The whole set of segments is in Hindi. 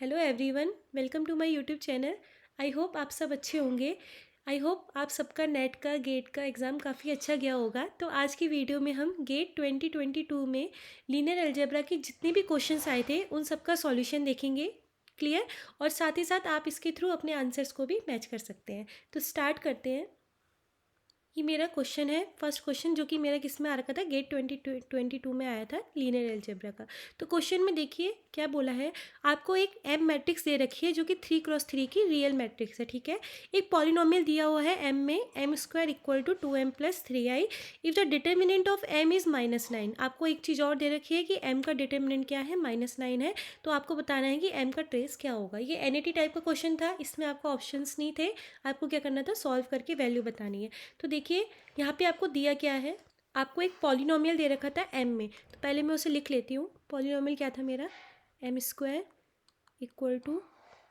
Hello everyone, welcome to my YouTube channel. I hope आप सब अच्छे होंगे। आई होप आप सबका नेट का गेट का एग्ज़ाम काफ़ी अच्छा गया होगा। तो आज की वीडियो में हम गेट 2022 में लीनियर अलजेब्रा के जितने भी क्वेश्चंस आए थे उन सब का सॉल्यूशन देखेंगे। क्लियर। और साथ ही साथ आप इसके थ्रू अपने आंसर्स को भी मैच कर सकते हैं। तो स्टार्ट करते हैं। ये मेरा क्वेश्चन है, फर्स्ट क्वेश्चन, जो कि मेरा किस में आ रखा था, गेट 2022 में आया था लीनियर अलजेब्रा का। तो क्वेश्चन में देखिए क्या बोला है। आपको एक एम मैट्रिक्स दे रखी है जो कि 3x3 की रियल मैट्रिक्स है। ठीक है। एक पॉलिनोमियल दिया हुआ है एम में, m² equal to 2m+3i। If the determinant of m is -9। आपको एक चीज़ और दे रखी है कि m का डिटर्मिनेंट क्या है, -9 है। तो आपको बताना है कि m का ट्रेस क्या होगा। ये NAT टाइप का क्वेश्चन था, इसमें आपको ऑप्शंस नहीं थे। आपको क्या करना था, सॉल्व करके वैल्यू बतानी है। तो देखिए यहाँ पे आपको दिया क्या है, आपको एक पॉलिनोमियल दे रखा था m में। तो पहले मैं उसे लिख लेती हूँ। पॉलिनोमियल क्या था मेरा, m² इक्वल टू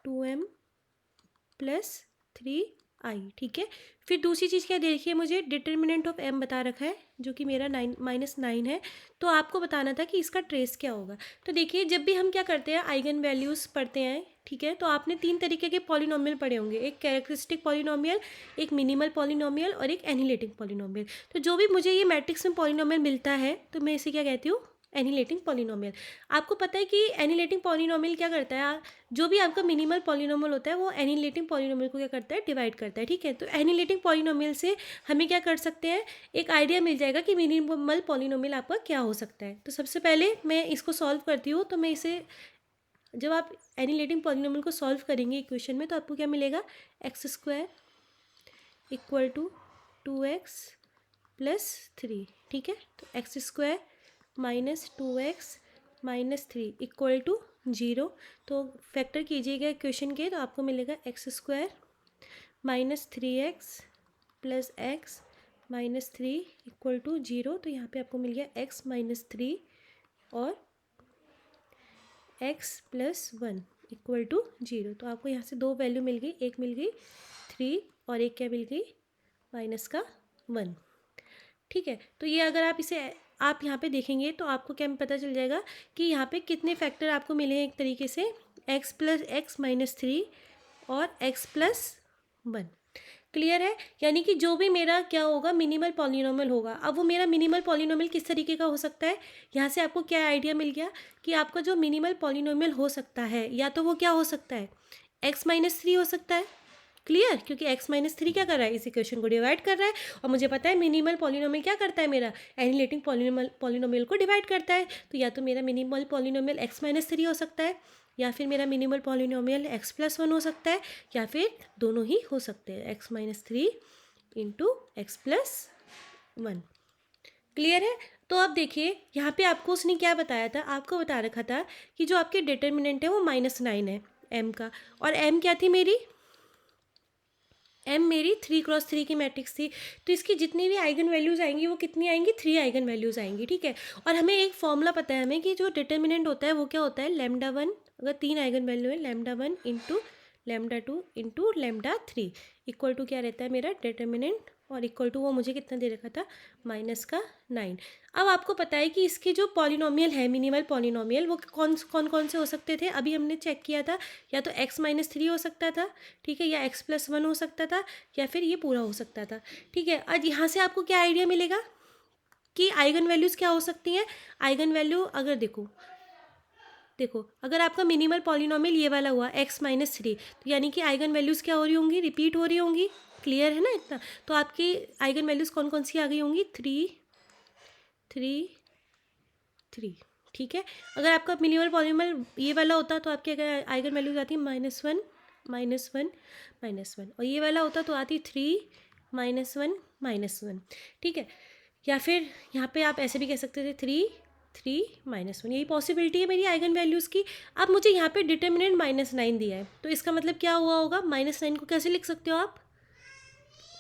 2m+3i। ठीक है। फिर दूसरी चीज़ क्या देखिए, मुझे डिटर्मिनेंट ऑफ m बता रखा है जो कि मेरा -9 है। तो आपको बताना था कि इसका ट्रेस क्या होगा। तो देखिए जब भी हम क्या करते हैं, आइगन वैल्यूज़ पढ़ते हैं, ठीक है, तो आपने 3 तरीके के पॉलिनोमियल पढ़े होंगे। एक कैरेक्टरिस्टिक पॉलिनोमियल, एक मिनिमल पॉलिनोमियल और एक एनिलेटिंग पॉलिनोमियल। तो जो भी मुझे ये मैट्रिक्स में पॉलिनोमियल मिलता है तो मैं इसे क्या कहती हूँ, एनिलेटिंग पॉलिनोमियल। आपको पता है कि एनिलेटिंग पॉलिनोमियल क्या करता है, जो भी आपका मिनिमल पॉलिनोमियल होता है वो एनिलेटिंग पॉलिनोमियल को क्या करता है, डिवाइड करता है। ठीक है। तो एनिलेटिंग पॉलिनोमियल से हमें क्या कर सकते हैं, एक आइडिया मिल जाएगा कि मिनिमल पॉलिनोमियल आपका क्या हो सकता है। तो सबसे पहले मैं इसको सॉल्व करती हूँ। तो मैं इसे, जब आप एनिलेटिंग पॉलिनोमियल को सॉल्व करेंगे इक्वेशन में, तो आपको क्या मिलेगा, x² इक्वल टू 2x+3। ठीक है। तो x² -2x-3 इक्वल टू 0। तो फैक्टर कीजिएगा इक्वेशन के, तो आपको मिलेगा x² -3x + x-3 equal to 0। तो यहाँ पे आपको मिल गया x-3 और x+1 इक्वल टू 0। तो आपको यहाँ से दो वैल्यू मिल गई, एक मिल गई 3 और एक क्या मिल गई, -1। ठीक है। तो ये अगर आप इसे आप यहाँ पे देखेंगे तो आपको क्या पता चल जाएगा कि यहाँ पे कितने फैक्टर आपको मिले हैं, एक तरीके से x+x-3 और x+1। क्लियर है। यानी कि जो भी मेरा क्या होगा, मिनिमल पॉलिनोमियल होगा। अब वो मेरा मिनिमल पॉलिनोमियल किस तरीके का हो सकता है, यहाँ से आपको क्या आइडिया मिल गया कि आपका जो मिनिमल पॉलिनोमियल हो सकता है, या तो वो क्या हो सकता है, x-3 हो सकता है। क्लियर। क्योंकि x-3 क्या कर रहा है, इस इक्वेशन को डिवाइड कर रहा है। और मुझे पता है मिनिमल पॉलिनोमियल क्या करता है, मेरा एनिलेटिंग पॉलिनोमियल को डिवाइड करता है। तो या तो मेरा मिनिमल पॉलिनोमियल x-3 हो सकता है, या फिर मेरा मिनिमल पॉलिनोमियल x+1 हो सकता है, या फिर दोनों ही हो सकते हैं, x-3 इंटू x+1। क्लियर है। तो अब देखिए यहाँ पे आपको उसने क्या बताया था, आपको बता रखा था कि जो आपके डिटर्मिनेंट है वो -9 है m का। और m क्या थी मेरी, m मेरी 3x3 की मैट्रिक्स थी। तो इसकी जितनी भी आइगन वैल्यूज़ आएंगी वो कितनी आएंगी, 3 आइगन वैल्यूज़ आएंगी। ठीक है। और हमें एक फॉर्मूला पता है हमें कि जो डिटर्मिनेंट होता है वो क्या होता है, λ1, अगर 3 आइगन वैल्यू है, λ1 इंटू λ2 इंटू λ3 इक्वल टू क्या रहता है मेरा डिटर्मिनेंट, और इक्वल टू वो मुझे कितना दे रखा था, -9। अब आपको पता है कि इसके जो पॉलिनोमियल है, मिनिमल पॉलिनोमियल, वो कौन से हो सकते थे, अभी हमने चेक किया था। या तो x-3 हो सकता था, ठीक है, या x+1 हो सकता था, या फिर ये पूरा हो सकता था। ठीक है। आज यहाँ से आपको क्या आइडिया मिलेगा कि आइगन वैल्यूज़ क्या हो सकती हैं। आइगन वैल्यू अगर देखो अगर आपका मिनिमल पॉलिनोमियल ये वाला हुआ x-3, तो यानी कि आइगन वैल्यूज़ क्या हो रही होंगी, रिपीट हो रही होंगी। क्लियर है ना इतना। तो आपकी आइगन वैल्यूज़ कौन कौन सी आ गई होंगी, 3 3 3। ठीक है। अगर आपका मिनिमल पॉलिनोमियल ये वाला होता तो आपकी अगर आइगन वैल्यूज आती -1 -1 -1, और ये वाला होता तो आती 3 -1 -1। ठीक है। या फिर यहाँ पे आप ऐसे भी कह सकते थे 3 3 -1। यही पॉसिबिलिटी है मेरी आइगन वैल्यूज़ की। अब मुझे यहाँ पे डिटर्मिनेंट -9 दिया है, तो इसका मतलब क्या हुआ होगा, -9 को कैसे लिख सकते हो आप,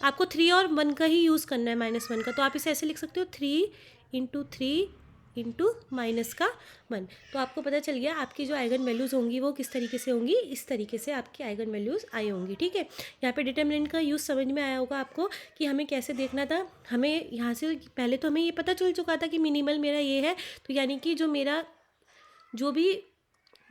आपको 3 और 1 का ही यूज़ करना है, -1 का। तो आप इसे ऐसे लिख सकते हो, 3 इंटू 3 इंटू -1। तो आपको पता चल गया आपकी जो आइगन वैल्यूज़ होंगी वो किस तरीके से होंगी, इस तरीके से आपकी आइगन वैल्यूज़ आई होंगी। ठीक है। यहाँ पे डिटर्मिनेंट का यूज़ समझ में आया होगा आपको कि हमें कैसे देखना था। हमें यहाँ से पहले तो हमें ये पता चल चुका था कि मिनिमल मेरा ये है, तो यानी कि जो मेरा जो भी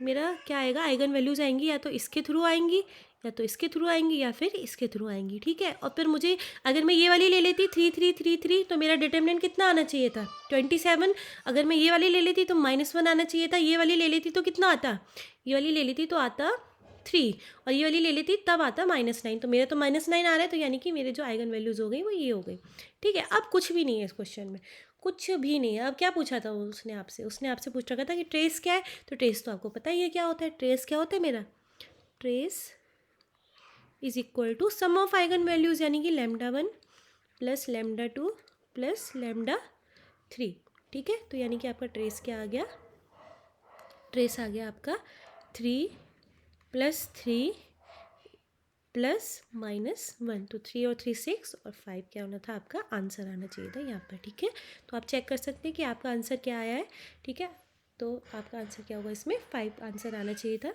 मेरा क्या आएगा, आइगन वैल्यूज़ आएंगी या तो इसके थ्रू आएंगी या तो इसके थ्रू आएंगी या फिर इसके थ्रू आएंगी, ठीक है। और फिर मुझे अगर मैं ये वाली ले लेती 3 3 3 3 तो मेरा डिटर्मिनेंट कितना आना चाहिए था 27। अगर मैं ये वाली ले लेती तो -1 आना चाहिए था। ये वाली ले लेती तो कितना आता, ये वाली ले लेती तो आता 3, और ये वाली ले लेती तब आता -9। तो मेरा तो -9 आ रहा है, तो यानी कि मेरे जो आइगन वैल्यूज़ हो गई वो ये हो गई, ठीक है। अब कुछ भी नहीं है इस क्वेश्चन में, कुछ भी नहीं है। अब क्या पूछा था उसने आपसे पूछ रखा था कि ट्रेस क्या है। तो ट्रेस तो आपको पता ही है क्या होता है। ट्रेस क्या होता है मेरा, trace is equal to sum of eigen values, यानी कि λ1 प्लस λ2 प्लस λ3, ठीक है। तो यानी कि आपका ट्रेस क्या आ गया, ट्रेस आ गया आपका 3 + 3 + -1। तो 3 और 3 6 और 5 क्या होना था, आपका आंसर आना चाहिए था यहाँ पर, ठीक है। तो आप चेक कर सकते हैं कि आपका आंसर क्या आया है, ठीक है। तो आपका आंसर क्या होगा, इसमें 5 आंसर आना चाहिए था।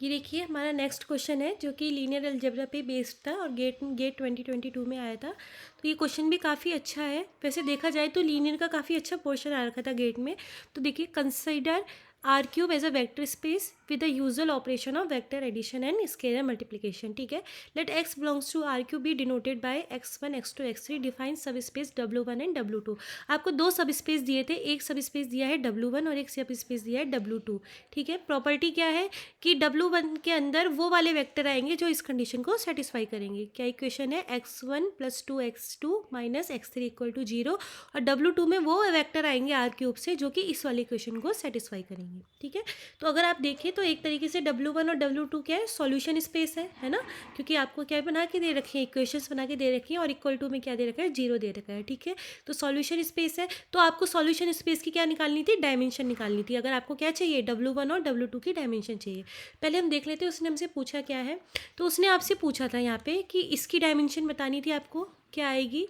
ये देखिए हमारा नेक्स्ट क्वेश्चन है जो कि लीनियर अलजेब्रा पे बेस्ड था और गेट 2022 में आया था। तो ये क्वेश्चन भी काफ़ी अच्छा है। वैसे देखा जाए तो लीनियर का काफ़ी अच्छा पोर्शन आ रखा था गेट में। तो देखिए, consider R³ as a vector space with the usual operation of vector addition and scalar multiplication, ठीक है। Let x belongs to R³ be denoted by x1 x2 x3, define subspace W1 and W2। आपको दो सब स्पेस दिए थे, एक सब स्पेस दिया है W1 और एक सब स्पेस दिया है W2, ठीक है। प्रॉपर्टी क्या है कि W1 के अंदर वो वाले वेक्टर आएंगे जो इस कंडीशन को सेटिस्फाई करेंगे। क्या इक्वेशन है, x1 + 2x2 - x3 = 0, और W2 में वो वेक्टर आएंगे R³ से जो कि इस वाले इक्वेशन को सेटिस्फाई करेंगे, ठीक है। तो अगर आप देखें तो एक तरीके से W1 और W2 क्या है, सॉल्यूशन स्पेस है ना, क्योंकि आपको क्या बना के दे रखी है, इक्वेशंस बना के दे रखी है, और इक्वल टू में क्या दे रखा है, 0 दे रखा है, ठीक है। तो सॉल्यूशन स्पेस है, तो आपको सॉल्यूशन स्पेस की क्या निकालनी थी, डायमेंशन निकालनी थी। अगर आपको क्या चाहिए, W1 और W2 की डायमेंशन चाहिए। पहले हम देख लेते हैं उसने हमसे पूछा क्या है। तो उसने आपसे पूछा था यहाँ पे कि इसकी डायमेंशन बतानी थी आपको, क्या आएगी,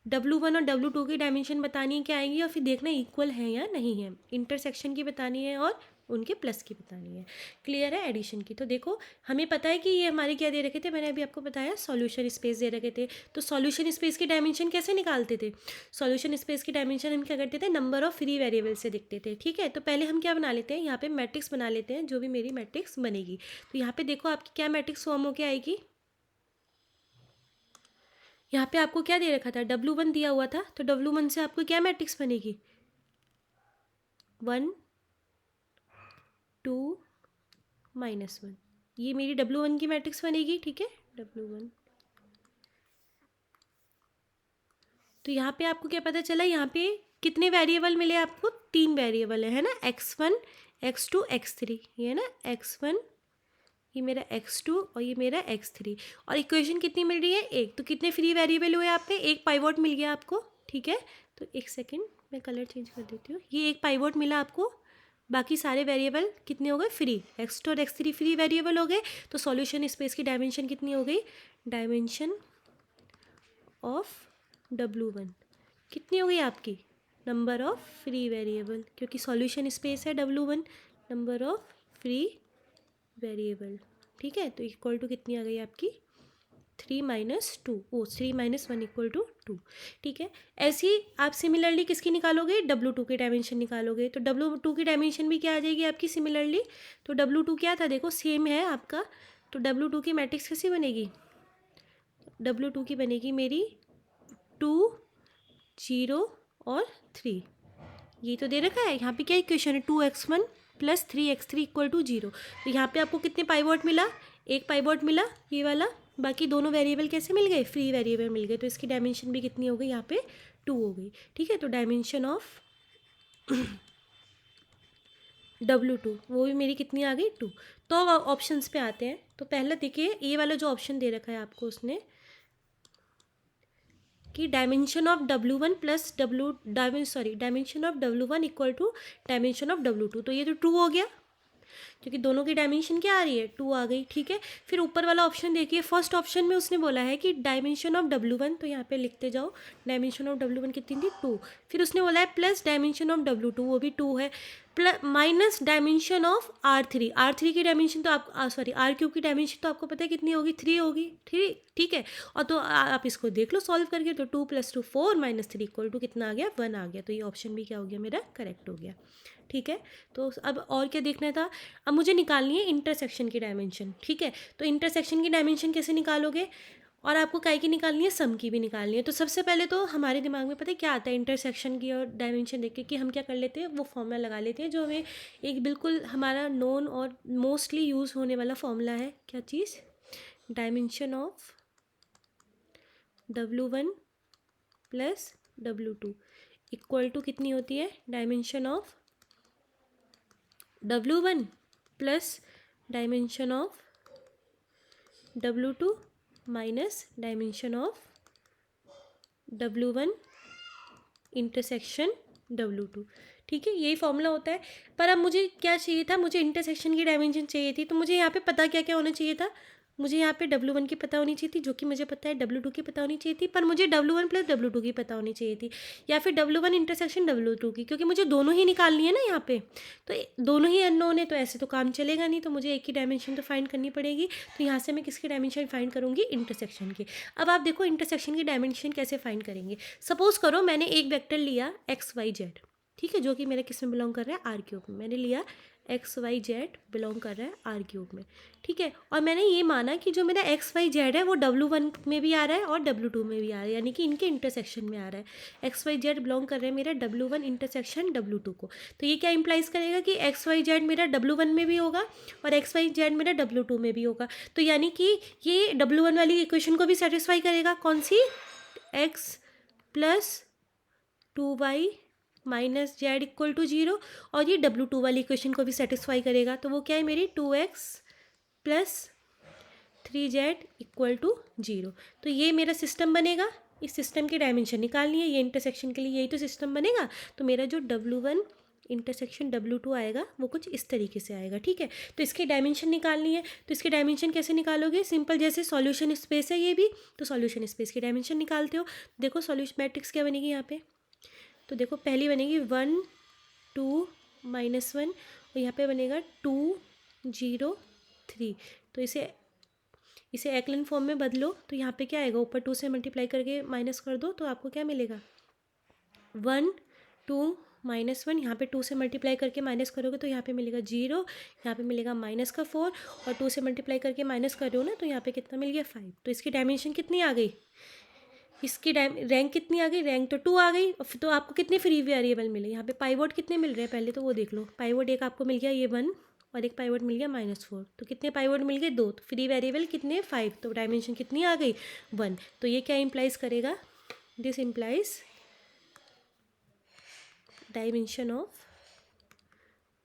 W1 और W2 की डायमेंशन बतानी है क्या आएंगी, और फिर देखना इक्वल है या नहीं है, इंटरसेक्शन की बतानी है और उनके प्लस की बतानी है। क्लियर है एडिशन की। तो देखो हमें पता है कि ये हमारे क्या दे रखे थे, मैंने अभी आपको बताया सॉल्यूशन स्पेस दे रखे थे। तो सॉल्यूशन स्पेस की डायमेंशन कैसे निकालते थे, सॉल्यूशन स्पेस की डायमेंशन हम क्या करते थे, नंबर ऑफ फ्री वेरिएबल से देखते थे, ठीक है। तो पहले हम क्या बना लेते हैं, यहाँ पे मैट्रिक्स बना लेते हैं, जो भी मेरी मैट्रिक्स बनेगी। तो यहाँ पे देखो आपकी क्या मैट्रिक्स फॉर्म होकर आएगी, यहाँ पे आपको क्या दे रखा था, W1 दिया हुआ था, तो W1 से आपको क्या मैट्रिक्स बनेगी, 1 2 -1, ये मेरी W1 की मैट्रिक्स बनेगी, ठीक है, W1। तो यहाँ पे आपको क्या पता चला, यहाँ पे कितने वेरिएबल मिले आपको, 3 वेरिएबल है ना, x1 x2 x3, ये है ना x1, ये मेरा x2 और ये मेरा x3, और इक्वेशन कितनी मिल रही है, एक। तो कितने फ्री वेरिएबल हुए आप पे, एक पाइवोट मिल गया आपको, ठीक है। तो एक सेकेंड मैं कलर चेंज कर देती हूँ, ये एक पाइवोट मिला आपको, बाकी सारे वेरिएबल कितने हो गए, फ्री, x2 और x3 फ्री वेरिएबल हो गए। तो सॉल्यूशन स्पेस की डायमेंशन कितनी हो गई, डायमेंशन ऑफ W1 कितनी हो गई आपकी, नंबर ऑफ फ्री वेरिएबल, क्योंकि सॉल्यूशन स्पेस है W1, number of free variable, ठीक है। तो इक्वल टू कितनी आ गई आपकी, 3 - 2, 3 - 1 = 2, ठीक है। ऐसे ही आप सिमिलरली किसकी निकालोगे, W2 की डायमेंशन निकालोगे। तो W2 की डायमेंशन भी क्या आ जाएगी आपकी सिमिलरली। तो W2 क्या था, देखो सेम है आपका। तो W2 की मैट्रिक्स कैसी बनेगी, W2 की बनेगी मेरी 2 0 और 3, ये तो दे रखा है। यहाँ पे क्या इक्वेशन है, 2x1 + 3x3 = 0। तो यहाँ पे आपको कितने पाइवोट मिला, एक पाइवोट मिला ये वाला, बाकी दोनों वेरिएबल कैसे मिल गए, फ्री वेरिएबल मिल गए। तो इसकी डायमेंशन भी कितनी हो गई, यहाँ पे 2 हो गई, ठीक है। तो डायमेंशन ऑफ W2 वो भी मेरी कितनी आ गई, 2। तो अब ऑप्शंस पे आते हैं। तो पहला देखिए, ये वाला जो ऑप्शन दे रखा है आपको उसने कि dimension of W1 + dimension of W1 = dimension of W2। तो ये तो 2 हो गया, क्योंकि दोनों की डायमेंशन क्या आ रही है, 2 आ गई, ठीक है। फिर ऊपर वाला ऑप्शन देखिए, फर्स्ट ऑप्शन में उसने बोला है कि डायमेंशन ऑफ W1, तो यहाँ पे लिखते जाओ, डायमेंशन ऑफ W1 कितनी थी, 2। फिर उसने बोला है प्लस डायमेंशन ऑफ W2, वो भी 2 है, plus minus dimension of R3 की डायमेंशन तो आप R³ की डायमेंशन तो आपको पता है कितनी होगी, 3 होगी, ठीक है। और तो आप इसको देख लो सॉल्व करके, तो 2 + 2 4 - 3 = कितना आ गया, 1 आ गया। तो ये ऑप्शन भी क्या हो गया मेरा, करेक्ट हो गया, ठीक है। तो अब और क्या देखना था, अब मुझे निकालनी है इंटरसेक्शन की डायमेंशन, ठीक है। तो इंटरसेक्शन की डायमेंशन कैसे निकालोगे, और आपको काय की निकालनी है, सम की भी निकालनी है। तो सबसे पहले तो हमारे दिमाग में पता है क्या आता है, इंटरसेक्शन की और डायमेंशन देख के कि हम क्या कर लेते हैं, वो फॉर्मूला लगा लेते हैं जो हमें एक बिल्कुल हमारा नोन और मोस्टली यूज़ होने वाला फॉर्मूला है। क्या चीज़, dimension of W1 plus W2 equal to कितनी होती है, dimension of W1 plus dimension of W2 minus dimension of W1 intersection W2, ठीक है। यही फॉर्मूला होता है। पर अब मुझे क्या चाहिए था, मुझे इंटरसेक्शन की डायमेंशन चाहिए थी। तो मुझे यहाँ पे पता क्या क्या होना चाहिए था, मुझे यहाँ पे W1 की पता होनी चाहिए थी, जो कि मुझे पता है, W2 की पता होनी चाहिए थी, पर मुझे W1 प्लस W2 की पता होनी चाहिए थी, या फिर W1 इंटरसेक्शन W2 की, क्योंकि मुझे दोनों ही निकालनी है ना यहाँ पे। तो दोनों ही अननोन है, तो ऐसे तो काम चलेगा नहीं, तो मुझे एक ही डायमेंशन तो फाइंड करनी पड़ेगी। तो यहाँ से मैं किसकी डायमेंशन फाइंड करूँगी, इंटरसेक्शन की। अब आप देखो इंटरसेक्शन की डायमेंशन कैसे फाइंड करेंगे। सपोज करो मैंने एक वेक्टर लिया XYZ, ठीक है, जो कि मेरा किस में बिलोंग कर रहा है, R क्यूब में। मैंने लिया XYZ बिलोंग कर रहा है R क्यूब में, ठीक है। और मैंने ये माना कि जो मेरा XYZ है वो W1 में भी आ रहा है और W2 में भी आ रहा है, यानी कि इनके इंटरसेक्शन में आ रहा है। XYZ बिलोंग कर रहा है मेरा W1 इंटरसेक्शन W2 को। तो ये क्या इंप्लाइज करेगा कि XYZ मेरा W1 में भी होगा और XYZ मेरा W2 में भी होगा। तो यानी कि ये W1 वाली इक्वेशन को भी सेटिस्फाई करेगा, कौन सी, x plus 2y minus z equal to 0, और ये W2 वाली इक्वेशन को भी सेटिस्फाई करेगा। तो वो क्या है मेरी, 2x plus 3z equal to 0। तो ये मेरा सिस्टम बनेगा। इस सिस्टम की डायमेंशन निकालनी है, ये इंटरसेक्शन के लिए यही तो सिस्टम बनेगा। तो मेरा जो W1 इंटरसेक्शन W2 आएगा वो कुछ इस तरीके से आएगा, ठीक है। तो इसकी डायमेंशन निकालनी है। तो इसकी डायमेंशन कैसे निकालोगे, सिंपल, जैसे सॉल्यूशन स्पेस है ये भी, तो सॉल्यूशन स्पेस की डायमेंशन निकालते हो। देखो सॉल्यूशन मैट्रिक्स क्या बनेगी यहाँ पे, तो देखो पहली बनेगी 1 2 -1, और यहाँ पे बनेगा 2 0 3। तो इसे एक्लन फॉर्म में बदलो, तो यहाँ पे क्या आएगा, ऊपर 2 से मल्टीप्लाई करके माइनस कर दो, तो आपको क्या मिलेगा, 1 2 -1, यहाँ पे 2 से मल्टीप्लाई करके माइनस करोगे तो यहाँ पे मिलेगा 0, यहाँ पे मिलेगा -4, और 2 से मल्टीप्लाई करके माइनस कर रहे हो ना, तो यहाँ पे कितना मिल गया, 5। तो इसकी डायमेंशन कितनी आ गई, इसकी रैंक कितनी आ गई, रैंक तो 2 आ गई। तो आपको कितने फ्री वेरिएबल मिले, यहाँ पे पाइवोट कितने मिल रहे हैं, पहले तो वो देख लो। पाइवोट एक आपको मिल गया ये 1, और एक पाइवोट मिल गया -4। तो कितने पाइवोट मिल गए, 2। तो फ्री वेरिएबल कितने, 5। तो डायमेंशन कितनी आ गई, 1। तो ये क्या इंप्लाइज करेगा, this implies dimension of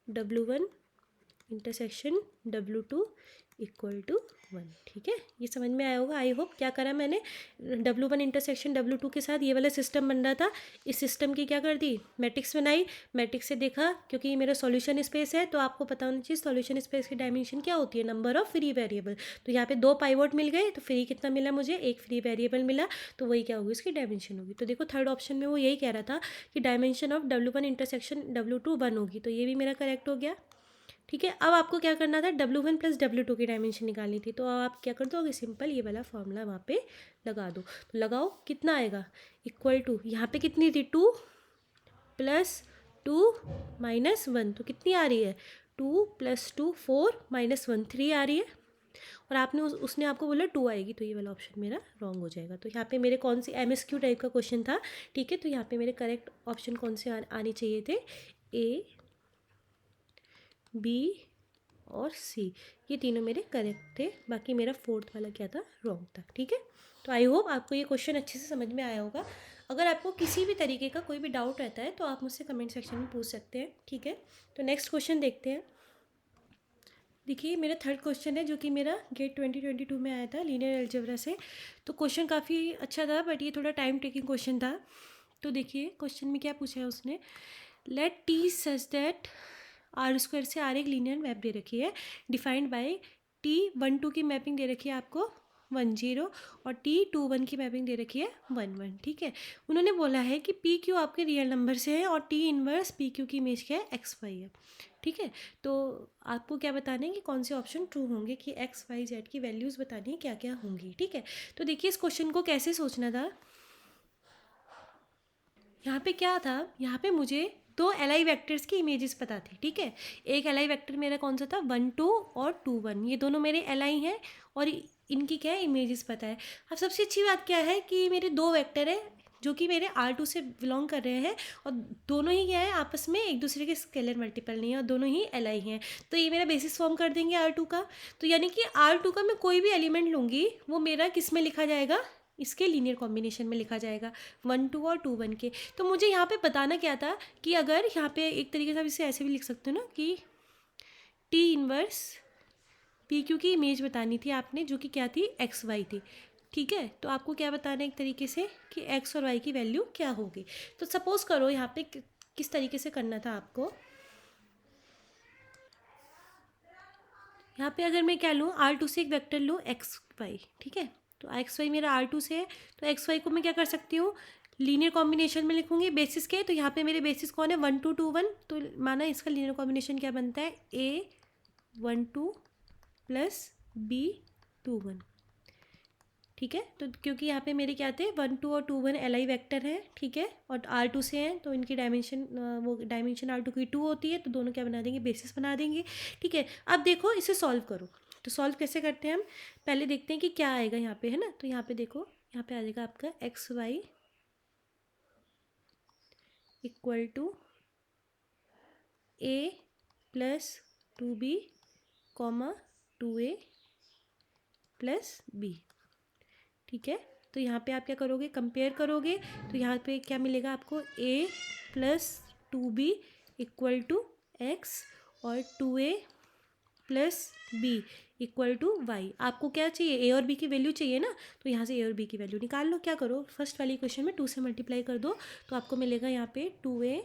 W1 intersection W2 equal to 1, ठीक है। ये समझ में आया होगा, आई होप। क्या करा मैंने, W1 इंटरसेक्शन W2 के साथ ये वाला सिस्टम बन रहा था, इस सिस्टम की क्या कर दी, मैट्रिक्स बनाई। मैट्रिक्स से देखा, क्योंकि ये मेरा सॉल्यूशन स्पेस है, तो आपको पता होना चाहिए सॉल्यूशन स्पेस की डायमेंशन क्या होती है, नंबर ऑफ फ्री वेरिएबल। तो यहाँ पे 2 पाइवोट मिल गए, तो फ्री कितना मिला मुझे, एक फ्री वेरिएबल मिला, तो वही क्या होगी, इसकी डायमेंशन होगी। तो देखो थर्ड ऑप्शन में वो यही कह रहा था कि dimension of W1 intersection W2 1 होगी, तो ये भी मेरा करेक्ट हो गया, ठीक है। अब आपको क्या करना था, W1 प्लस W2 की डायमेंशन निकालनी थी। तो अब आप क्या कर दोगे, सिंपल ये वाला फॉर्मूला वहाँ पे लगा दो। तो लगाओ, कितना आएगा, इक्वल टू, यहाँ पे कितनी थी, 2 प्लस 2 -1, तो कितनी आ रही है, 2 + 2 4 -1 3 आ रही है। और आपने उसने आपको बोला 2 आएगी, तो ये वाला ऑप्शन मेरा रॉन्ग हो जाएगा। तो यहाँ पे मेरे कौन सी MSQ टाइप का क्वेश्चन था, ठीक है। तो यहाँ पे मेरे करेक्ट ऑप्शन कौन से आने चाहिए थे, A B और C, ये तीनों मेरे करेक्ट थे। बाकी मेरा फोर्थ वाला क्या था, रॉन्ग था, ठीक है। तो आई होप आपको ये क्वेश्चन अच्छे से समझ में आया होगा। अगर आपको किसी भी तरीके का कोई भी डाउट रहता है तो आप मुझसे कमेंट सेक्शन में पूछ सकते हैं, ठीक है। तो नेक्स्ट क्वेश्चन देखते हैं। देखिए मेरा थर्ड क्वेश्चन है, जो कि मेरा गेट 2022 में आया था, लीनियर अलजेब्रा से। तो क्वेश्चन काफ़ी अच्छा था, बट ये थोड़ा टाइम टेकिंग क्वेश्चन था। तो देखिए क्वेश्चन में क्या पूछा है उसने, late T such that R² से R एक लीनियर मैप दे रखी है, डिफाइंड बाय T 1 2 की मैपिंग दे रखी है आपको 1 0, और T 2 1 की मैपिंग दे रखी है 1 1, ठीक है। उन्होंने बोला है कि PQ आपके रियल नंबर से है और T इनवर्स PQ की इमेज क्या है, XY है, ठीक है। तो आपको क्या बताना है कि कौन से ऑप्शन ट्रू होंगे, कि XYZ की वैल्यूज़ बतानी है क्या क्या होंगी, ठीक है। तो देखिए इस क्वेश्चन को कैसे सोचना था, यहाँ पे क्या था, यहाँ पे मुझे दो LI वेक्टर्स की इमेजेस पता थी, ठीक है। एक LI वेक्टर मेरा कौन सा था, 1 2 और 2 1, ये दोनों मेरे LI हैं और इनकी क्या है, इमेजेस पता है। अब सबसे अच्छी बात क्या है कि मेरे दो वेक्टर है जो कि मेरे R2 से बिलोंग कर रहे हैं और दोनों ही क्या है, आपस में एक दूसरे के स्केलर मल्टीपल नहीं है और दोनों ही LI हैं। तो ये मेरा बेसिस फॉर्म कर देंगे R2 का। तो यानी कि R2 का मैं कोई भी एलिमेंट लूँगी वो मेरा किस में लिखा जाएगा, इसके लीनियर कॉम्बिनेशन में लिखा जाएगा, 1 2 और 2 1 के। तो मुझे यहाँ पे बताना क्या था कि अगर यहाँ पे एक तरीके से आप इसे ऐसे भी लिख सकते हो ना कि T इनवर्स PQ की इमेज बतानी थी आपने, जो कि क्या थी, एक्स वाई थी, ठीक है। तो आपको क्या बताना है एक तरीके से कि एक्स और वाई की वैल्यू क्या होगी। तो सपोज करो यहाँ पे किस तरीके से करना था आपको, यहाँ पे अगर मैं क्या लूँ, R2 से एक वेक्टर लूँ एक्स वाई, ठीक है। तो एक्स वाई मेरा R2 से है, तो एक्स वाई को मैं क्या कर सकती हूँ, लीनियर कॉम्बिनेशन में लिखूंगी बेसिस के। तो यहाँ पे मेरे बेसिस कौन है, 1 2 2 1, तो माना इसका लीनियर कॉम्बिनेशन क्या बनता है, A 1 2 प्लस B 2 1, ठीक है। तो क्योंकि यहाँ पे मेरे क्या थे, 1 2 और 2 1 LI वेक्टर है, ठीक है, और R2 से हैं तो इनकी डायमेंशन वो डायमेंशन R2 की 2 होती है, तो दोनों क्या बना देंगे, बेसिस बना देंगे, ठीक है। अब देखो इसे सॉल्व करो। तो सॉल्व कैसे करते हैं हम, पहले देखते हैं कि क्या आएगा यहाँ पे, है ना। तो यहाँ पे देखो, यहाँ पे आ जाएगा आपका x y equal to A plus 2B comma 2A plus B, ठीक है। तो यहाँ पे आप क्या करोगे, कंपेयर करोगे, तो यहाँ पे क्या मिलेगा आपको, A plus 2B equal to x और 2A plus B equal to y. आपको क्या चाहिए, A और B की वैल्यू चाहिए ना, तो यहाँ से A और B की वैल्यू निकाल लो। क्या करो, फर्स्ट वाली इक्वेशन में 2 से मल्टीप्लाई कर दो, तो आपको मिलेगा यहाँ पे 2A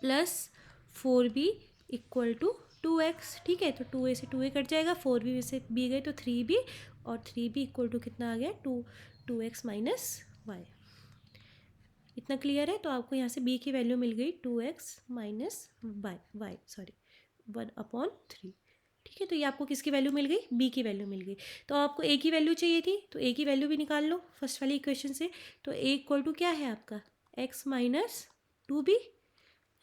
plus 4B equal to 2x, ठीक है। तो 2A से 2A कट जाएगा, 4B से B गए तो 3B, और 3B इक्वल टू कितना आ गया, 2x माइनस वाई। इतना क्लियर है। तो आपको यहाँ से B की वैल्यू मिल गई 2x माइनस वाई, सॉरी 1/3, ठीक है। तो ये आपको किसकी वैल्यू मिल गई, B की वैल्यू मिल गई। तो आपको A की वैल्यू चाहिए थी, तो A की वैल्यू भी निकाल लो फर्स्ट वाली इक्वेशन से। तो A इक्वल टू क्या है आपका, x माइनस 2B,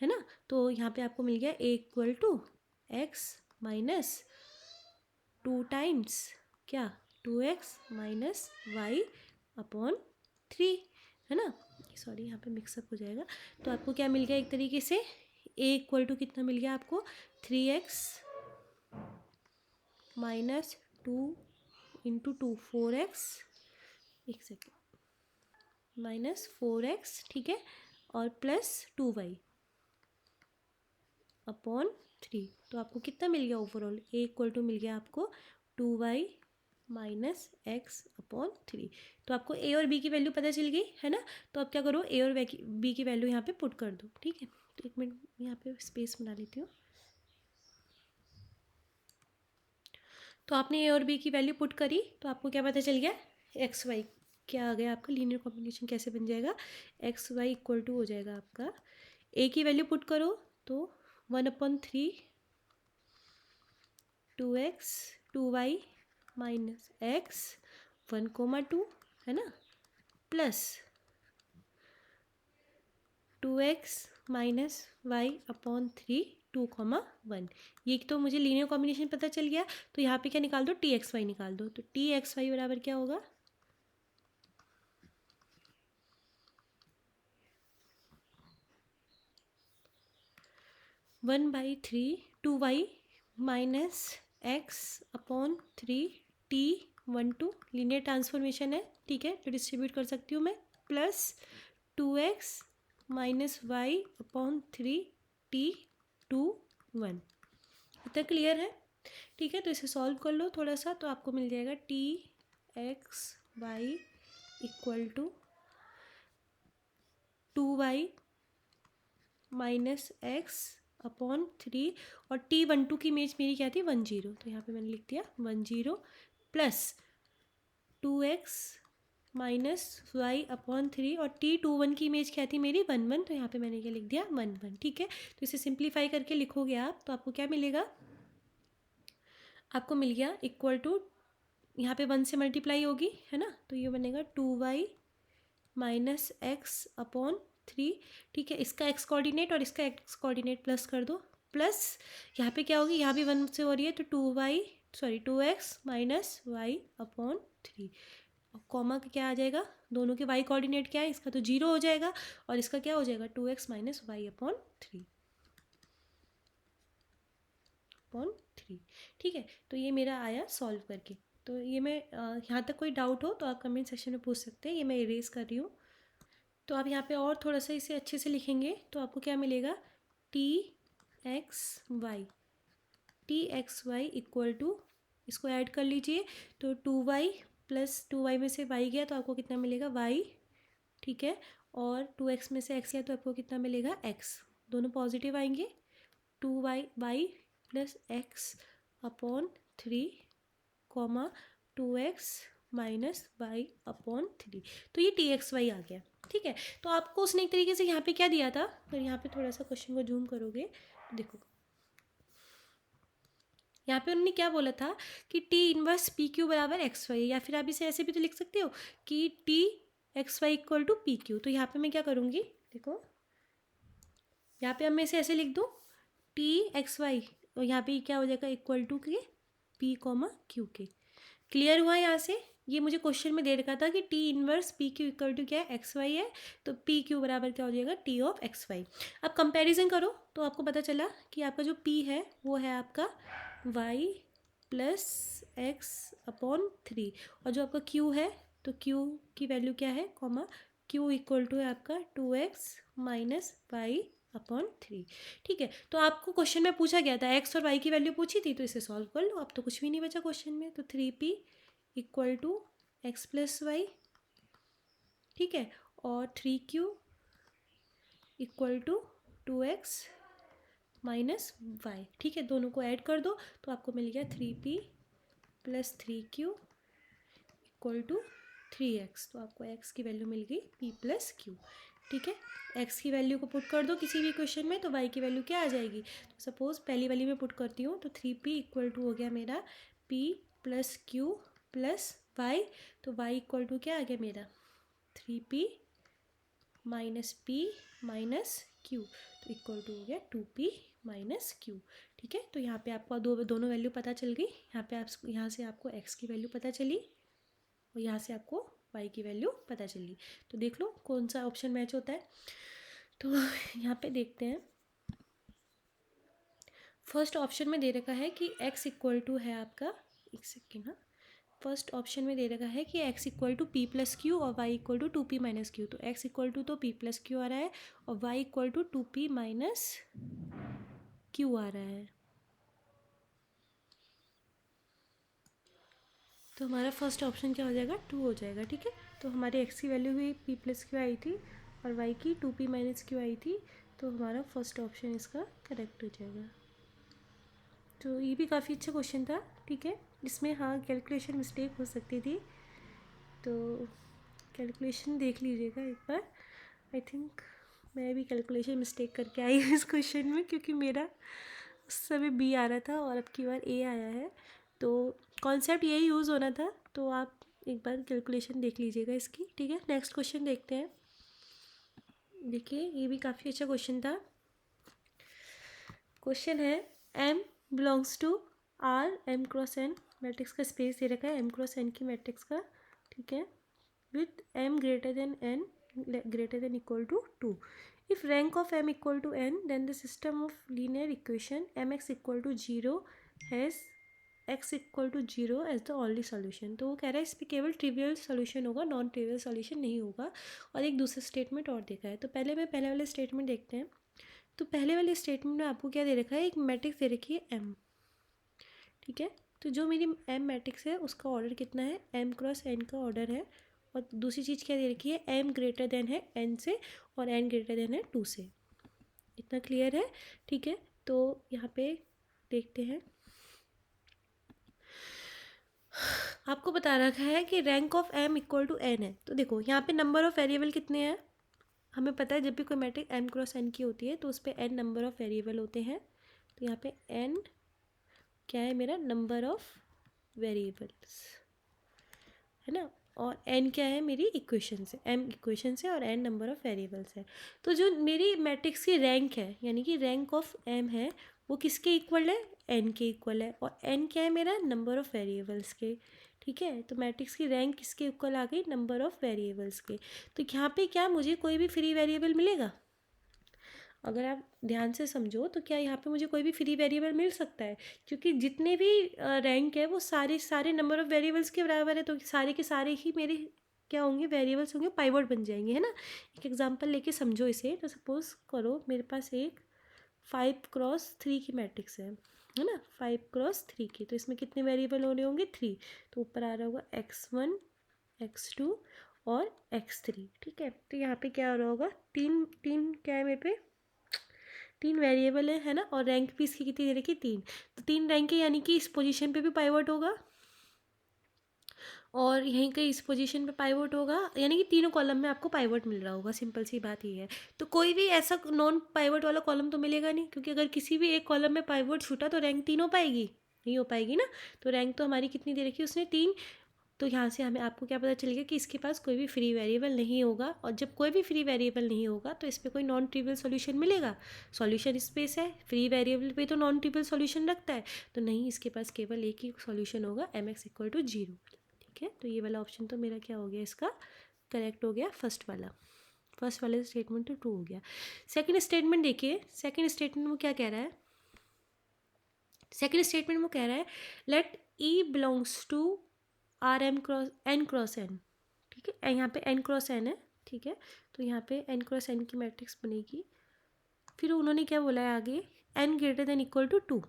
है ना। तो यहाँ पे आपको मिल गया A equal to x minus 2 times क्या, 2x माइनस वाई अपॉन 3, है ना। सॉरी यहाँ पे मिक्सअप हो जाएगा। तो आपको क्या मिल गया एक तरीके से, A इक्वल टू कितना मिल गया आपको, 3x माइनस 2 इंटू 2 4x, एक सेकेंड, माइनस 4x, ठीक है, और प्लस 2y अपॉन 3। तो आपको कितना मिल गया ओवरऑल, A इक्वल टू मिल गया आपको 2y माइनस एक्स अपॉन 3। तो आपको A और B की वैल्यू पता चल गई, है ना। तो अब क्या करो, A और B की वैल्यू यहाँ पे पुट कर दो, ठीक है। तो एक मिनट यहाँ पे स्पेस बना लेती हूँ। तो आपने A और B की वैल्यू पुट करी, तो आपको क्या पता चल गया, एक्स वाई क्या आ गया आपका, लीनियर कॉम्बिनेशन कैसे बन जाएगा, एक्स वाई इक्वल टू हो जाएगा आपका, A की वैल्यू पुट करो तो 1/3 2x 2y माइनस एक्स 1,2, है ना, plus 2x minus y upon 3 2,1। ये तो मुझे लीनियर कॉम्बिनेशन पता चल गया। तो यहाँ पे क्या निकाल दो, TXY निकाल दो। तो TXY बराबर क्या होगा, 1/3 2y minus x upon 3 T12, linear transformation है, ठीक है, तो डिस्ट्रीब्यूट कर सकती हूँ मैं, plus 2x minus y upon 3 T21। इतना क्लियर है, ठीक है। तो इसे सॉल्व कर लो थोड़ा सा, तो आपको मिल जाएगा TXY equal to 2y minus x upon 3, और T12 की इमेज मेरी क्या थी, 1 0, तो यहाँ पे मैंने लिख दिया 1 0 plus 2x minus y upon 3, और T21 की इमेज क्या थी मेरी, 1 1, तो यहाँ पे मैंने क्या लिख दिया 1 1, ठीक है। तो इसे सिंप्लीफाई करके लिखोगे आप, तो आपको क्या मिलेगा, आपको मिल गया इक्वल टू, यहाँ पे 1 से मल्टीप्लाई होगी, है ना, तो ये बनेगा 2y माइनस एक्स अपॉन 3, ठीक है। इसका एक्स कोऑर्डिनेट और इसका एक्स कोऑर्डिनेट प्लस कर दो, प्लस यहाँ पे क्या होगी, यहाँ भी 1 से हो रही है तो 2x माइनस वाई अपॉन 3, और कॉमा का क्या आ जाएगा, दोनों के वाई कोऑर्डिनेट क्या है, इसका तो 0 हो जाएगा और इसका क्या हो जाएगा 2x माइनस वाई अपॉन 3, ठीक है। तो ये मेरा आया सॉल्व करके। तो ये मैं यहाँ तक कोई डाउट हो तो आप कमेंट सेक्शन में पूछ सकते हैं, ये मैं इरेज कर रही हूँ। तो आप यहाँ पे और थोड़ा सा इसे अच्छे से लिखेंगे तो आपको क्या मिलेगा, T x y equal to, इसको ऐड कर लीजिए तो 2y प्लस 2y में से y गया तो आपको कितना मिलेगा y, ठीक है। और 2x में से x गया तो आपको कितना मिलेगा x, दोनों पॉजिटिव आएंगे, 2y plus x upon 3 comma 2x minus y upon 3, तो ये TXY आ गया, ठीक है। तो आपको उसने एक तरीके से यहाँ पे क्या दिया था, अगर यहाँ पे थोड़ा सा क्वेश्चन को जूम करोगे तो देखो यहाँ पे उन्होंने क्या बोला था कि T इनवर्स PQ बराबर XY, या फिर आप इसे ऐसे भी तो लिख सकते हो कि TXY इक्वल टू PQ। तो यहाँ पे मैं क्या करूँगी, देखो यहाँ पे अब मैं इसे ऐसे लिख दूँ TXY, और यहाँ पे क्या हो जाएगा इक्वल टू के P कॉमा Q के। क्लियर हुआ यहाँ से, ये मुझे क्वेश्चन में दे रखा था कि T inverse PQ equal to क्या है XY है, तो PQ बराबर क्या हो जाएगा T ऑफ XY। अब कंपैरिजन करो तो आपको पता चला कि आपका जो P है वो है आपका y प्लस एक्स अपॉन 3, और जो आपका Q है तो Q की वैल्यू क्या है, कॉमा Q इक्वल टू है आपका 2x माइनस वाई अपॉन 3, ठीक है। तो आपको क्वेश्चन में पूछा गया था x और y की वैल्यू पूछी थी, तो इसे सॉल्व कर लो, अब तो कुछ भी नहीं बचा क्वेश्चन में। तो 3p equal to x plus y, ठीक है, और 3q equal to 2x minus Y, ठीक है। दोनों को ऐड कर दो तो आपको मिल गया 3p plus 3q equal to 3x, तो आपको x की वैल्यू मिल गई p प्लस q, ठीक है। x की वैल्यू को पुट कर दो किसी भी क्वेश्चन में तो y की वैल्यू क्या आ जाएगी, तो सपोज पहली वाली में पुट करती हूँ तो 3p इक्वल टू हो गया मेरा p plus q plus y, तो y इक्वल टू क्या आ गया मेरा 3p minus p minus q, तो इक्वल टू हो गया 2p माइनस q, ठीक है। तो यहाँ पे आपको दोनों वैल्यू पता चल गई, यहाँ से आपको x की वैल्यू पता चली और यहाँ से आपको y की वैल्यू पता चली। तो देख लो कौन सा ऑप्शन मैच होता है। तो यहाँ पे देखते हैं, फर्स्ट ऑप्शन में दे रखा है कि x इक्वल टू है आपका, एक सेकेंड, हाँ, फर्स्ट ऑप्शन में दे रखा है कि x equal to p plus q और y equal to 2p minus q, तो x इक्वल टू तो p प्लस क्यू आ रहा है और y equal to 2p minus q आ रहा है। तो हमारा फर्स्ट ऑप्शन क्या हो जाएगा 2 हो जाएगा, ठीक है। तो हमारे x की वैल्यू हुई p प्लस क्यू आई थी और y की 2p माइनस क्यू आई थी, तो हमारा फर्स्ट ऑप्शन इसका करेक्ट हो जाएगा। तो ये भी काफ़ी अच्छा क्वेश्चन था, ठीक है। इसमें हाँ कैलकुलेशन मिस्टेक हो सकती थी, तो कैलकुलेशन देख लीजिएगा एक बार। आई थिंक मैं भी कैलकुलेशन मिस्टेक करके आई हूँ इस क्वेश्चन में, क्योंकि मेरा उस समय बी आ रहा था और अब की बार ए आया है, तो कॉन्सेप्ट यही यूज़ होना था। तो आप एक बार कैलकुलेशन देख लीजिएगा इसकी, ठीक है। नेक्स्ट क्वेश्चन देखते हैं। देखिए ये भी काफ़ी अच्छा क्वेश्चन था। क्वेश्चन है M belongs to R M cross N matrix का स्पेस दे रखा है M क्रॉस N की मैट्रिक्स का, ठीक है, with M greater than N greater than equal to 2. If rank of M equal to N, then the system of linear equation mx equal to 0 has x equal to 0 as the only solution. तो वो कह रहा है इस पर केवल ट्रिवियल सोल्यूशन होगा, नॉन ट्रिवियल सोल्यूशन नहीं होगा, और एक दूसरा स्टेटमेंट और देखा है। तो पहले वाले स्टेटमेंट देखते हैं। तो पहले वाले स्टेटमेंट में आपको क्या दे रखा है, एक मैट्रिक्स दे रखी है M, ठीक है। तो जो मेरी M मैट्रिक्स है उसका ऑर्डर कितना है, M क्रॉस N का ऑर्डर है, और दूसरी चीज़ क्या दे रखी है, M ग्रेटर देन है N से और N ग्रेटर देन है 2 से। इतना क्लियर है, ठीक है। तो यहाँ पे देखते हैं, आपको बता रखा है कि rank of M equal to N है। तो देखो यहाँ पे नंबर ऑफ वेरिएबल कितने हैं, हमें पता है जब भी कोई मैट्रिक्स M क्रॉस N की होती है तो उस पर N नंबर ऑफ वेरिएबल होते हैं। तो यहाँ पे N क्या है मेरा, नंबर ऑफ वेरिएबल्स है ना। और n क्या है मेरी इक्वेशन है, m इक्वेशन है और n नंबर ऑफ़ वेरिएबल्स है। तो जो मेरी मैट्रिक्स की रैंक है यानी कि रैंक ऑफ m है वो किसके इक्वल है, n के इक्वल है, और n क्या है मेरा, नंबर ऑफ़ वेरिएबल्स के। ठीक है, तो मैट्रिक्स की रैंक किसके इक्वल आ गई, नंबर ऑफ़ वेरिएबल्स के। तो यहाँ पे क्या मुझे कोई भी फ्री वेरिएबल मिलेगा, अगर आप ध्यान से समझो तो क्या यहाँ पे मुझे कोई भी फ्री वेरिएबल मिल सकता है, क्योंकि जितने भी रैंक है वो सारे नंबर ऑफ़ वेरिएबल्स के बराबर है, तो सारे के सारे ही मेरे क्या होंगे, वेरिएबल्स होंगे, पाइवट बन जाएंगे, है ना। एक एग्जांपल लेके समझो इसे। तो सपोज़ करो मेरे पास एक 5x3 की मैट्रिक्स है ना, 5x3 की। तो इसमें कितने वेरिएबल होने होंगे, 3। तो ऊपर आ रहा होगा x1 x2 और x3। ठीक है, तो यहाँ पे क्या हो रहा होगा, तीन तीन क्या है मेरे पे, 3 वेरिएबल है ना, और रैंक भी इसकी कितनी दे रखी, 3। तो 3 रैंक है यानी कि इस पोजीशन पे भी पाइवट होगा और यहीं कहीं इस पोजीशन पे पाइवट होगा, यानी कि तीनों कॉलम में आपको पाइवट मिल रहा होगा। सिंपल सी बात ये है। तो कोई भी ऐसा नॉन पाइवट वाला कॉलम तो मिलेगा नहीं, क्योंकि अगर किसी भी एक कॉलम में पाइवट छूटा तो रैंक 3 हो पाएगी, नहीं हो पाएगी ना। तो रैंक तो हमारी कितनी दे रखी है उसने, 3। तो यहाँ से हमें आपको क्या पता चलेगा कि इसके पास कोई भी फ्री वेरिएबल नहीं होगा, और जब कोई भी फ्री वेरिएबल नहीं होगा तो इस पर कोई नॉन ट्रिवियल सॉल्यूशन मिलेगा। सॉल्यूशन स्पेस है, फ्री वेरिएबल पे तो नॉन ट्रिवियल सॉल्यूशन रखता है, तो नहीं, इसके पास केवल एक ही सॉल्यूशन होगा, mx इक्वल टू 0। ठीक है, तो ये वाला ऑप्शन तो मेरा क्या हो गया, इसका करेक्ट हो गया, फर्स्ट वाले स्टेटमेंट तो ट्रू हो गया। सेकेंड स्टेटमेंट देखिए, सेकेंड स्टेटमेंट में क्या कह रहा है, सेकेंड स्टेटमेंट में कह रहा है let E belongs to R M cross N cross N. ठीक है, यहाँ पे एन क्रॉस एन है। ठीक है, तो यहाँ पे एन क्रॉस एन की मैट्रिक्स बनेगी। फिर उन्होंने क्या बोला है आगे, N greater than equal to 2।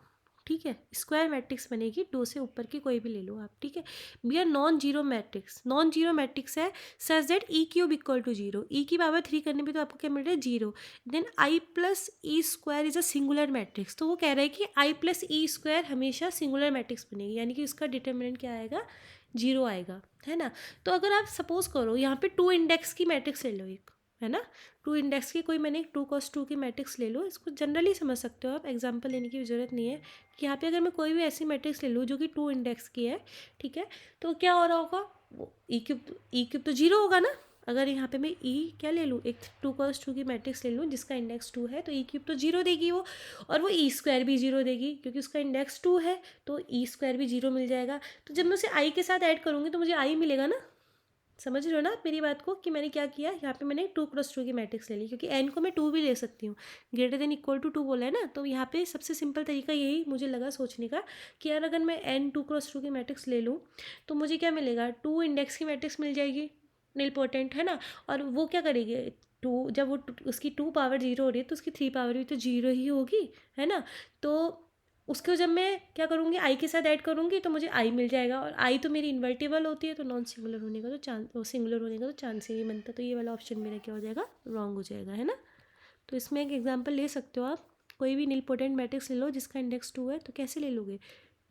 ठीक है, स्क्वायर मैट्रिक्स बनेगी, 2 से ऊपर की कोई भी ले लो आप। ठीक है, B are non zero matrix, non zero matrix है such that E cube equal to 0, E की पावर 3 करने पे तो आपको क्या मिल रहा है, 0। Then I plus E square is a singular matrix. तो वो कह रहा है कि आई प्लस ई स्क्वायर हमेशा सिंगुलर मैट्रिक्स बनेगी, यानी कि उसका डिटर्मिनेंट क्या आएगा, 0 आएगा, है ना। तो अगर आप सपोज करो यहाँ पे 2 इंडेक्स की मैट्रिक्स ले लो एक, है ना, 2 इंडेक्स की कोई मैंने 2 cos 2 की मैट्रिक्स ले लो, इसको जनरली समझ सकते हो आप, एग्जांपल लेने की ज़रूरत नहीं है। कि यहाँ पे अगर मैं कोई भी ऐसी मैट्रिक्स ले लूँ जो कि 2 इंडेक्स की है, ठीक है, तो क्या हो रहा होगा, वो ई क्यूब तो 0 होगा ना। अगर यहाँ पे मैं ई क्या ले लूँ, एक 2 cos 2 की मैट्रिक्स ले लूँ जिसका इंडेक्स 2 है, तो ई क्यूब तो 0 देगी वो, और वो ई स्क्वायर भी 0 देगी क्योंकि उसका इंडेक्स 2 है, तो ई स्क्वायर भी 0 मिल जाएगा। तो जब मैं उसे आई के साथ ऐड करूँगी तो मुझे आई मिलेगा ना। समझ रहे हो ना आप मेरी बात को, कि मैंने क्या किया, यहाँ पे मैंने 2 क्रॉस 2 की मैट्रिक्स ले ली, क्योंकि एन को मैं 2 भी ले सकती हूँ, ग्रेटर देन इक्वल टू 2 बोला है ना। तो यहाँ पे सबसे सिंपल तरीका यही मुझे लगा सोचने का, कि यार अगर मैं एन 2 क्रॉस 2 की मैट्रिक्स ले लूँ तो मुझे क्या मिलेगा, 2 इंडेक्स की मैट्रिक्स मिल जाएगी, निलपोटेंट, है ना। और वो क्या करेगी, जब वो उसकी 2 पावर 0 हो रही है तो उसकी 3 पावर भी तो 0 ही होगी, है ना। तो उसको जब मैं क्या करूँगी, आई के साथ ऐड करूँगी तो मुझे आई मिल जाएगा, और आई तो मेरी इन्वर्टिबल होती है, तो नॉन सिंगुलर होने का तो सिंगुलर होने का तो चांस ही नहीं बनता। तो ये वाला ऑप्शन मेरा क्या हो जाएगा, रॉन्ग हो जाएगा, है ना। तो इसमें एक एग्जांपल ले सकते हो आप, कोई भी निलपोटेंट मैट्रिक्स ले लो जिसका इंडेक्स 2 है, तो कैसे ले लोगे,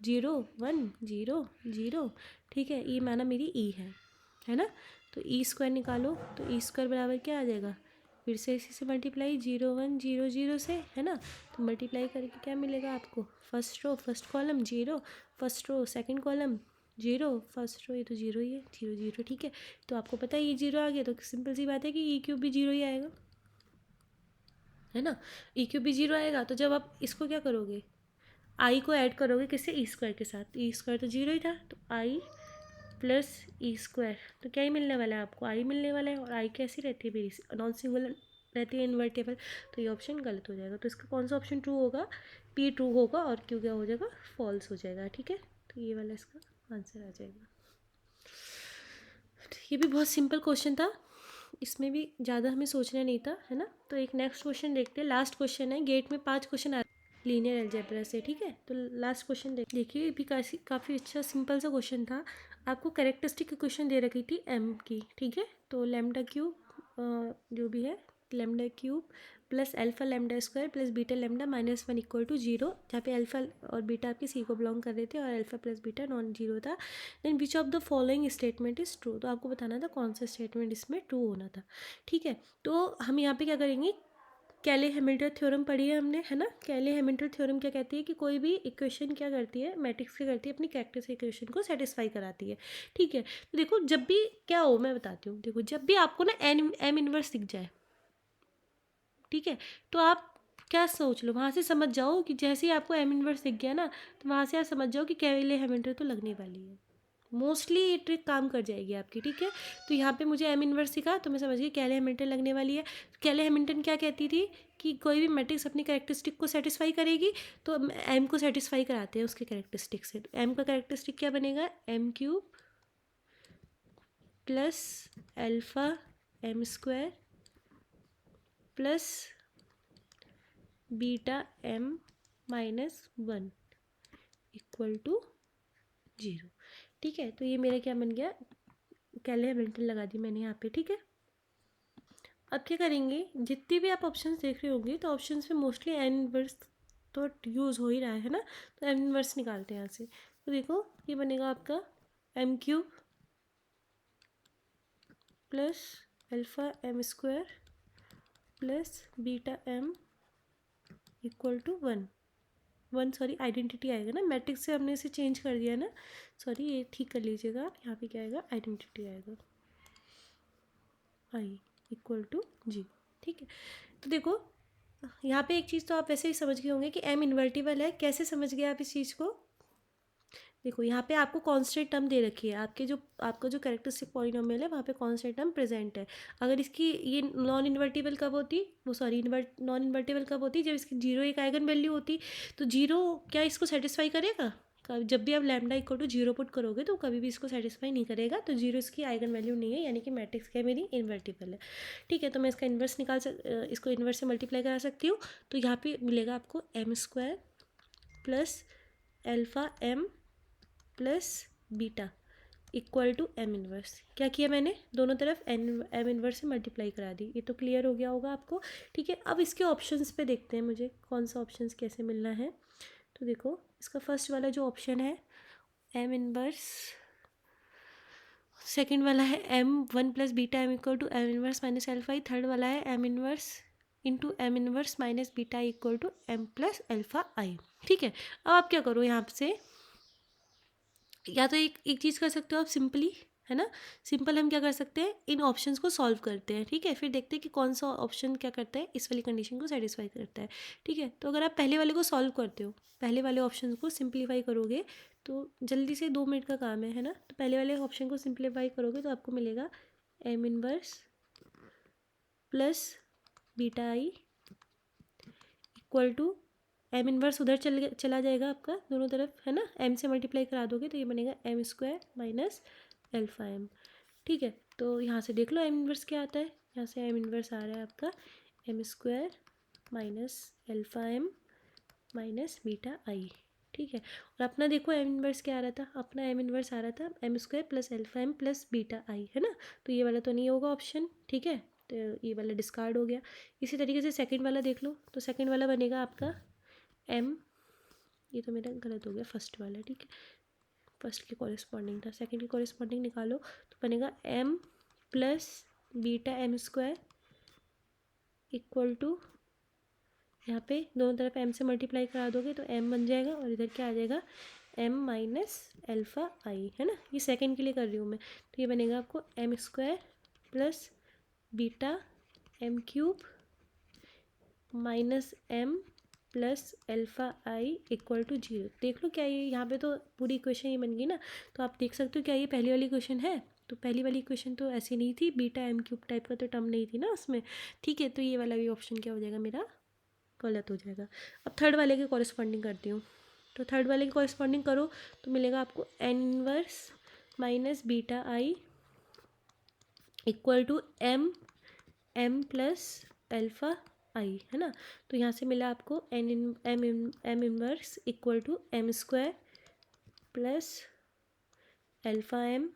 0 1 0 0। ठीक है, ये माना मेरी ई है ना। तो ई स्क्वायर निकालो, तो ई स्क्वायर बराबर क्या आ जाएगा, फिर से इसी से मल्टीप्लाई 0 1 0 0 से, है ना। तो मल्टीप्लाई करके क्या मिलेगा आपको, first row first column 0, first row second column 0, first row, ये तो 0 ही है, 0 0। ठीक है, तो आपको पता है ये 0 आ गया, तो सिंपल सी बात है कि ई क्यूब भी 0 ही आएगा, है ना। ई क्यूब भी 0 आएगा, तो जब आप इसको क्या करोगे, आई को ऐड करोगे किससे, ई स्क्वायर के साथ, ई स्क्वायर तो 0 ही था, तो आई प्लस ई स्क्वायर, तो क्या ही मिलने वाला है आपको, आई मिलने वाला है। और आई कैसी रहती है मेरी, नॉन सिंगुलर रहती है, इन्वर्टेबल। तो ये ऑप्शन गलत हो जाएगा। तो इसका कौन सा ऑप्शन ट्रू होगा, पी ट्रू होगा, और क्यू क्या हो जाएगा, फॉल्स हो जाएगा। ठीक है, तो ये वाला इसका आंसर आ जाएगा। ये भी बहुत सिंपल क्वेश्चन था, इसमें भी ज़्यादा हमें सोचना नहीं था, है ना। तो एक नेक्स्ट क्वेश्चन देखते हैं, लास्ट क्वेश्चन है, गेट में 5 क्वेश्चन आ लीनियर अलजेब्रा से। ठीक है, तो लास्ट क्वेश्चन देखिए, ये भी काफ़ी अच्छा सिंपल सा क्वेश्चन था। आपको कैरेक्टरिस्टिक क्वेश्चन दे रखी थी एम की, ठीक है। तो लैम्डा क्यूब जो भी है, lambda cube plus alpha lambda square plus beta lambda -1 equal to 0, जहाँ पे अल्फा और बीटा आपके सी को बिलोंग कर रहे थे, और alpha plus beta non zero था। Then which of the following statement is true, तो आपको बताना था कौन सा स्टेटमेंट इसमें ट्रू होना था। ठीक है, तो हम यहाँ पे क्या करेंगे, कैले हैमिल्टन थ्योरम पढ़ी है हमने, है ना। कैले हैमिल्टन थ्योरम क्या कहती है कि कोई भी इक्वेशन क्या करती है, मैट्रिक्स क्या करती है, अपनी कैरेक्टरिस्टिक इक्वेशन को सेटिस्फाई कराती है। ठीक है, तो देखो जब भी क्या हो मैं बताती हूँ, देखो जब भी आपको ना एम इनवर्स दिख जाए, ठीक है, तो आप क्या सोच लो, वहाँ से समझ जाओ कि जैसे ही आपको एम इनवर्स दिख गया ना, तो वहाँ से आप समझ जाओ कि कैले हैमिल्टन तो लगने वाली है। मोस्टली ये ट्रिक काम कर जाएगी आपकी। ठीक है, तो यहाँ पे मुझे एम इनवर्स दिखा तो मैं समझ गई कैले हैमिल्टन लगने वाली है। कैले हैमिल्टन क्या कहती थी कि कोई भी मैट्रिक्स अपनी कैरेक्टरिस्टिक को सेटिस्फाई करेगी, तो एम को सेटिस्फाई कराते हैं उसके कैरेक्टरिस्टिक से। एम का कैरेक्टरिस्टिक क्या बनेगा, M cube plus alpha M square plus beta M minus 1 equal to 0। ठीक है, तो ये मेरा क्या बन गया, कैले हैमिल्टन लगा दी मैंने यहाँ पे। ठीक है, अब क्या करेंगे, जितने भी आप ऑप्शंस देख रहे होंगे तो ऑप्शंस में मोस्टली एन इनवर्स तो यूज़ हो ही रहा है ना, तो एन इनवर्स निकालते हैं यहाँ से। तो देखो ये बनेगा आपका M cube plus alpha M square plus beta M equal to 1 sorry identity आएगा ना, मैट्रिक्स से हमने इसे चेंज कर दिया ना, सॉरी ये ठीक कर लीजिएगा आप, यहाँ पे क्या आएगा, आइडेंटिटी आएगा आई इक्वल टू जी। ठीक है, तो देखो यहाँ पे एक चीज़ तो आप वैसे ही समझ गए होंगे कि एम इन्वर्टिबल है। कैसे समझ गए आप इस चीज़ को, देखो यहाँ पे आपको कांस्टेंट टर्म दे रखी है, आपका जो कैरेक्टरिस्टिक पॉलिनोमियल है वहाँ पे कांस्टेंट टर्म प्रेजेंट है। अगर इसकी ये नॉन इन्वर्टिबल कब होती, वो सॉरी नॉन इन्वर्टिबल कब होती, जब इसकी 0 एक आइगन वैल्यू होती। तो 0 क्या इसको सेटिस्फाई करेगा, जब भी आप लैम्डा इक्वल टू 0 पुट करोगे तो कभी भी इसको सेटिस्फाई नहीं करेगा। तो 0 इसकी आइगन वैल्यू नहीं है, यानी कि मैट्रिक्स क्या है मेरी, इन्वर्टिबल है। ठीक है, तो मैं इसका इन्वर्स इसको इन्वर्स से मल्टीप्लाई करा सकती हूँ। तो यहाँ पे मिलेगा आपको M square plus alpha M plus beta equal to M inverse. क्या किया मैंने, दोनों तरफ एम इनवर्स से मल्टीप्लाई करा दी। ये तो क्लियर हो गया होगा आपको। ठीक है, अब इसके ऑप्शंस पे देखते हैं मुझे कौन सा ऑप्शंस कैसे मिलना है। तो देखो इसका फर्स्ट वाला जो ऑप्शन है एम इनवर्स, सेकेंड वाला है M 1 plus beta M equal to M inverse minus alpha I, third वाला है M inverse into M inverse minus beta equal to M plus alpha I. ठीक है, अब आप क्या करो यहाँ से, या तो एक चीज़ कर सकते हो आप सिंपली, है ना, सिंपल हम क्या कर सकते हैं, इन ऑप्शंस को सॉल्व करते हैं। ठीक है, फिर देखते हैं कि कौन सा ऑप्शन क्या करता है, इस वाली कंडीशन को सेटिस्फाई करता है। ठीक है, तो अगर आप पहले वाले को सॉल्व करते हो, पहले वाले ऑप्शन को सिंप्लीफाई करोगे तो जल्दी से 2 मिनट का काम है ना। तो पहले वाले ऑप्शन को सिंप्लीफाई करोगे तो आपको मिलेगा M inverse plus beta I equal to M inverse उधर चला जाएगा आपका दोनों तरफ, है ना, एम से मल्टीप्लाई करा दोगे तो ये बनेगा M square minus alpha M. ठीक है, तो यहाँ से देख लो एम इनवर्स क्या आता है, यहाँ से एम इनवर्स आ रहा है आपका M square minus alpha M minus beta I. ठीक है, और अपना देखो एम इनवर्स क्या आ रहा था, अपना एम इनवर्स आ रहा था M square plus alpha M plus beta I, है ना। तो ये वाला तो नहीं होगा ऑप्शन। ठीक है, तो ये वाला डिस्कार्ड हो गया। इसी तरीके से सेकेंड वाला देख लो, तो सेकेंड वाला बनेगा आपका एम, ये तो मेरा गलत हो गया, फर्स्ट वाला। ठीक है, फर्स्ट के कॉरेस्पॉन्डिंग था, सेकंड के कॉरेस्पॉन्डिंग निकालो तो बनेगा M plus beta M square equal to, यहाँ पे दोनों तरफ एम से मल्टीप्लाई करा दोगे तो एम बन जाएगा और इधर क्या आ जाएगा, एम माइनस एल्फ़ा आई, है ना। ये सेकंड के लिए कर रही हूँ मैं, तो ये बनेगा आपको M square plus beta M cube minus M plus alpha I equal to 0। देख लो क्या ये यहाँ पे तो पूरी इक्वेशन ये बन गई ना। तो आप देख सकते हो क्या ये पहली वाली इक्वेशन है, तो पहली वाली इक्वेशन तो ऐसी नहीं थी, बीटा एम क्यूब टाइप का तो टर्म नहीं थी ना उसमें। ठीक है, तो ये वाला भी ऑप्शन क्या हो जाएगा मेरा, गलत हो जाएगा। अब थर्ड वाले के कॉरेस्पॉन्डिंग करती हूँ, तो थर्ड वाले के कॉरेस्पॉन्डिंग करो तो मिलेगा आपको N inverse minus beta I equal to M M plus alpha I, है ना। तो यहाँ से मिला आपको M inverse equal to M square plus alpha M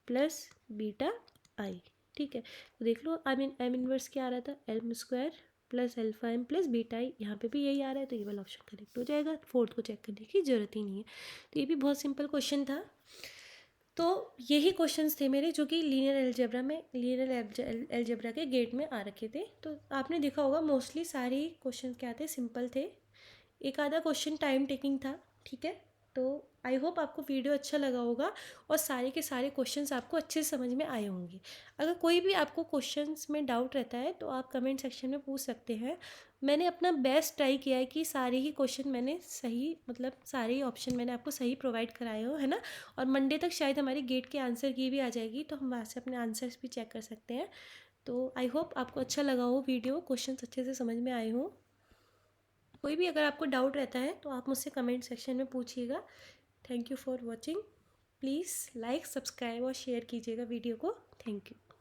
plus beta I. ठीक है, तो देख लो एम इनवर्स क्या आ रहा था, M square plus alpha M plus beta I, यहाँ पे भी यही आ रहा है, तो ये वाला ऑप्शन करेक्ट हो जाएगा। फोर्थ को चेक करने की ज़रूरत ही नहीं है। तो ये भी बहुत सिंपल क्वेश्चन था। तो यही क्वेश्चंस थे मेरे जो कि लीनियर अलजेब्रा के गेट में आ रखे थे। तो आपने देखा होगा मोस्टली सारे क्वेश्चन क्या थे, सिंपल थे। एक आधा क्वेश्चन टाइम टेकिंग था, ठीक है। तो आई होप आपको वीडियो अच्छा लगा होगा और सारे के सारे क्वेश्चंस आपको अच्छे से समझ में आए होंगे। अगर कोई भी आपको क्वेश्चंस में डाउट रहता है तो आप कमेंट सेक्शन में पूछ सकते हैं। मैंने अपना बेस्ट ट्राई किया है कि सारे ही क्वेश्चन मैंने सही, मतलब सारे ही ऑप्शन मैंने आपको सही प्रोवाइड कराए हो, है ना। और मंडे तक शायद हमारी गेट के आंसर की भी आ जाएगी, तो हम वहाँ से अपने आंसर्स भी चेक कर सकते हैं। तो आई होप आपको अच्छा लगा हो वीडियो, क्वेश्चन अच्छे से समझ में आए हो। कोई भी अगर आपको डाउट रहता है तो आप मुझसे कमेंट सेक्शन में पूछिएगा। Thank you for watching. Please like, subscribe और शेयर कीजिएगा वीडियो को। Thank you.